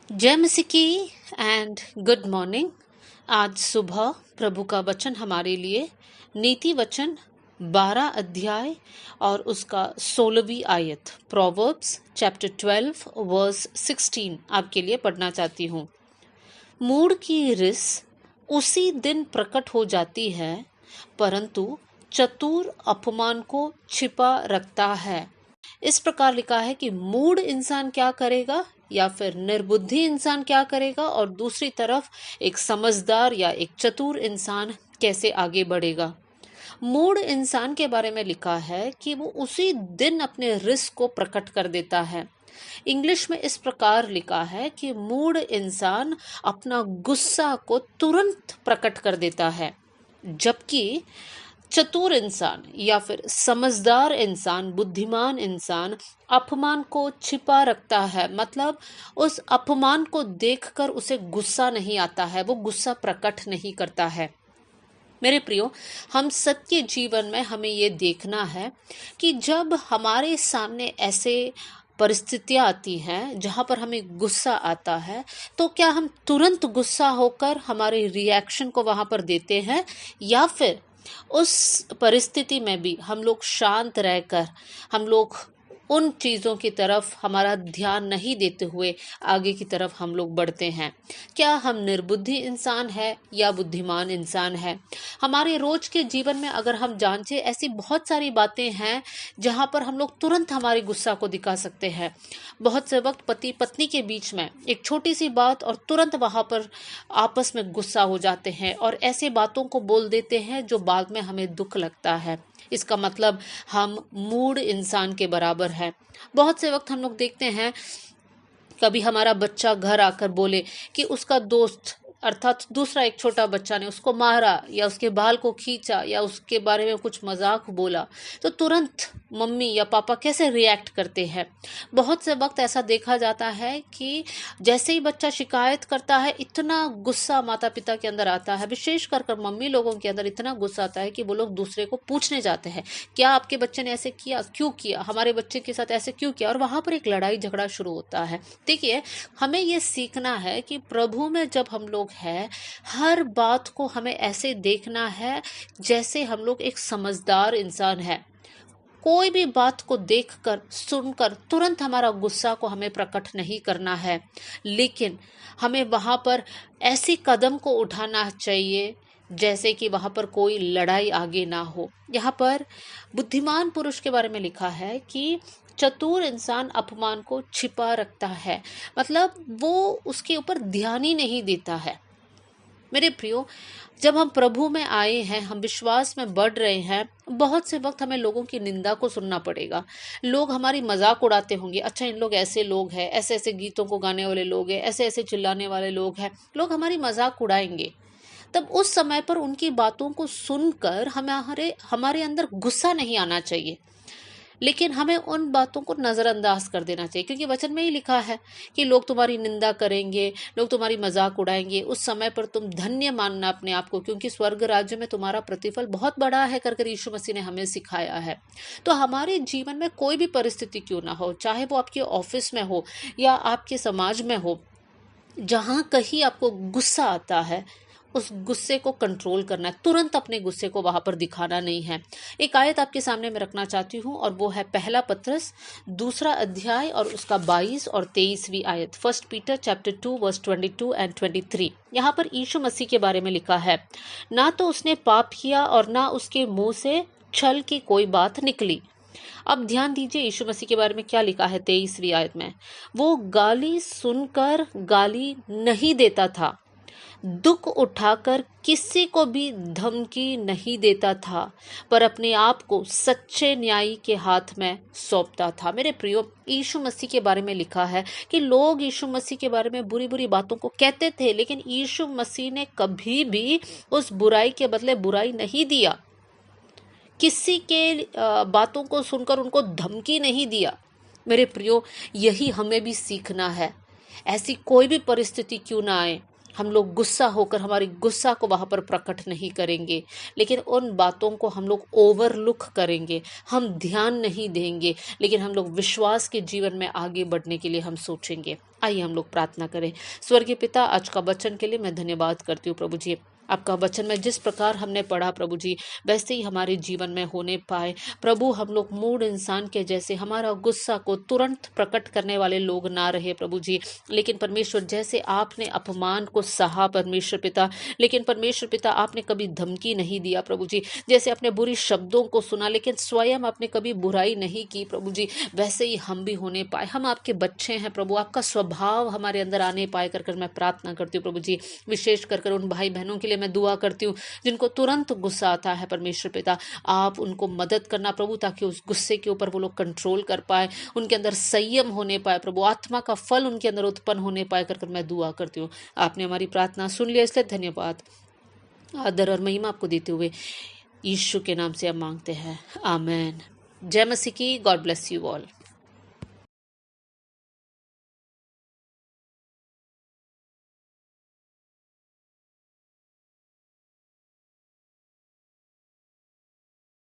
जय मसीह की and good morning. आज सुबह प्रभु का वचन हमारे लिए नीति वचन 12 अध्याय और उसका 16वीं आयत प्रोवर्ब्स चैप्टर 12 वर्स 16 आपके लिए पढ़ना चाहती हूँ। मूढ़ की रिस उसी दिन प्रकट हो जाती है, परंतु चतुर अपमान को छिपा रखता है। इस प्रकार लिखा है कि मूढ़ इंसान क्या करेगा या फिर निर्बुद्धि इंसान क्या करेगा, और दूसरी तरफ एक समझदार या एक चतुर इंसान कैसे आगे बढ़ेगा। मूढ़ इंसान के बारे में लिखा है कि वो उसी दिन अपने रिस्क को प्रकट कर देता है। इंग्लिश में इस प्रकार लिखा है कि मूढ़ इंसान अपना गुस्सा को तुरंत प्रकट कर देता है, जबकि चतुर इंसान या फिर समझदार इंसान, बुद्धिमान इंसान अपमान को छिपा रखता है। मतलब उस अपमान को देखकर उसे गुस्सा नहीं आता है, वो गुस्सा प्रकट नहीं करता है। मेरे प्रियो, हम सबके जीवन में हमें ये देखना है कि जब हमारे सामने ऐसे परिस्थितियाँ आती हैं जहाँ पर हमें गुस्सा आता है, तो क्या हम तुरंत गुस्सा होकर हमारे रिएक्शन को वहाँ पर देते हैं, या फिर उस परिस्थिति में भी हम लोग शांत रहकर हम लोग उन चीज़ों की तरफ हमारा ध्यान नहीं देते हुए आगे की तरफ हम लोग बढ़ते हैं। क्या हम निर्बुद्धि इंसान है या बुद्धिमान इंसान है? हमारे रोज के जीवन में अगर हम जांचें, ऐसी बहुत सारी बातें हैं जहां पर हम लोग तुरंत हमारे गुस्सा को दिखा सकते हैं। बहुत से वक्त पति पत्नी के बीच में एक छोटी सी बात और तुरंत वहां पर आपस में गुस्सा हो जाते हैं और ऐसे बातों को बोल देते हैं जो बाद में हमें दुख लगता है। इसका मतलब हम मूढ़ इंसान के बराबर है। बहुत से वक्त हम लोग देखते हैं, कभी हमारा बच्चा घर आकर बोले कि उसका दोस्त अर्थात दूसरा एक छोटा बच्चा ने उसको मारा या उसके बाल को खींचा या उसके बारे में कुछ मजाक बोला, तो तुरंत मम्मी या पापा कैसे रिएक्ट करते हैं। बहुत से वक्त ऐसा देखा जाता है कि जैसे ही बच्चा शिकायत करता है, इतना गुस्सा माता पिता के अंदर आता है, विशेष कर मम्मी लोगों के अंदर इतना गुस्सा आता है कि वो लोग दूसरे को पूछने जाते हैं, क्या आपके बच्चे ने ऐसे किया, क्यों किया, हमारे बच्चे के साथ ऐसे क्यों किया, और वहां पर एक लड़ाई झगड़ा शुरू होता है। देखिए, हमें ये सीखना है कि प्रभु में जब हम लोग हैं, हर बात को हमें ऐसे देखना है जैसे हम लोग एक समझदार इंसान है। कोई भी बात को देखकर सुनकर तुरंत हमारा गुस्सा को हमें प्रकट नहीं करना है, लेकिन हमें वहां पर ऐसी कदम को उठाना चाहिए जैसे कि वहां पर कोई लड़ाई आगे ना हो। यहाँ पर बुद्धिमान पुरुष के बारे में लिखा है कि चतुर इंसान अपमान को छिपा रखता है, मतलब वो उसके ऊपर ध्यान ही नहीं देता है। मेरे प्रियो, जब हम प्रभु में आए हैं, हम विश्वास में बढ़ रहे हैं, बहुत से वक्त हमें लोगों की निंदा को सुनना पड़ेगा। लोग हमारी मजाक उड़ाते होंगे, अच्छा इन लोग ऐसे लोग हैं, ऐसे ऐसे गीतों को गाने वाले लोग हैं, ऐसे ऐसे चिल्लाने वाले लोग हैं, लोग हमारी मजाक उड़ाएंगे। तब उस समय पर उनकी बातों को सुनकर हमारे हमारे अंदर गुस्सा नहीं आना चाहिए, लेकिन हमें उन बातों को नज़रअंदाज कर देना चाहिए, क्योंकि वचन में ही लिखा है कि लोग तुम्हारी निंदा करेंगे, लोग तुम्हारी मजाक उड़ाएंगे, उस समय पर तुम धन्य मानना अपने आप को, क्योंकि स्वर्ग राज्य में तुम्हारा प्रतिफल बहुत बड़ा है, कर यीशु मसीह ने हमें सिखाया है। तो हमारे जीवन में कोई भी परिस्थिति क्यों ना हो, चाहे वो आपके ऑफिस में हो या आपके समाज में हो, जहाँ कहीं आपको गुस्सा आता है, उस गुस्से को कंट्रोल करना है, तुरंत अपने गुस्से को वहां पर दिखाना नहीं है। एक आयत आपके सामने मैं रखना चाहती हूँ, और वो है पहला पत्रस 2 अध्याय और उसका 22 और 23वीं आयत। 1 पीटर चैप्टर 2 वर्स 22 एंड 23। यहाँ पर यीशु मसीह के बारे में लिखा है, ना तो उसने पाप किया और ना उसके मुंह से छल की कोई बात निकली। अब ध्यान दीजिए यीशु मसीह के बारे में क्या लिखा है 23वीं आयत में। वो गाली सुनकर गाली नहीं देता था, दुख उठाकर किसी को भी धमकी नहीं देता था, पर अपने आप को सच्चे न्यायी के हाथ में सौंपता था। मेरे प्रियो, यीशु मसीह के बारे में लिखा है कि लोग यीशु मसीह के बारे में बुरी बुरी बातों को कहते थे, लेकिन यीशु मसीह ने कभी भी उस बुराई के बदले बुराई नहीं दिया, किसी के बातों को सुनकर उनको धमकी नहीं दिया। मेरे प्रियो, यही हमें भी सीखना है। ऐसी कोई भी परिस्थिति क्यों ना आए, हम लोग गुस्सा होकर हमारी गुस्सा को वहाँ पर प्रकट नहीं करेंगे, लेकिन उन बातों को हम लोग ओवरलुक करेंगे, हम ध्यान नहीं देंगे, लेकिन हम लोग विश्वास के जीवन में आगे बढ़ने के लिए हम सोचेंगे। आइए हम लोग प्रार्थना करें। स्वर्गीय पिता, आज का वचन के लिए मैं धन्यवाद करती हूँ प्रभु जी। आपका वचन में जिस प्रकार हमने पढ़ा प्रभु जी, वैसे ही हमारे जीवन में होने पाए प्रभु। हम लोग मूड इंसान के जैसे हमारा गुस्सा को तुरंत प्रकट करने वाले लोग ना रहे प्रभु जी, लेकिन परमेश्वर जैसे आपने अपमान को सहा परमेश्वर पिता, लेकिन परमेश्वर पिता आपने कभी धमकी नहीं दिया प्रभु जी। जैसे अपने बुरी शब्दों को सुना, लेकिन स्वयं आपने कभी बुराई नहीं की प्रभु जी, वैसे ही हम भी होने पाए। हम आपके बच्चे हैं प्रभु, आपका स्वभाव हमारे अंदर आने पाए कर मैं प्रार्थना करती हूँ प्रभु जी। विशेष कर उन भाई बहनों के लिए मैं दुआ करती हूँ जिनको तुरंत गुस्सा आता है परमेश्वर पिता, आप उनको मदद करना प्रभु, ताकि उस गुस्से के ऊपर वो लोग कंट्रोल कर पाए, उनके अंदर संयम होने पाए प्रभु, आत्मा का फल उनके अंदर उत्पन्न होने पाए कर मैं दुआ करती हूँ। आपने हमारी प्रार्थना सुन लिया, इसलिए धन्यवाद। आदर और महिमा आपको देते हुए यीशु के नाम से हम मांगते हैं, आमेन। जय मसीह की। God bless you all.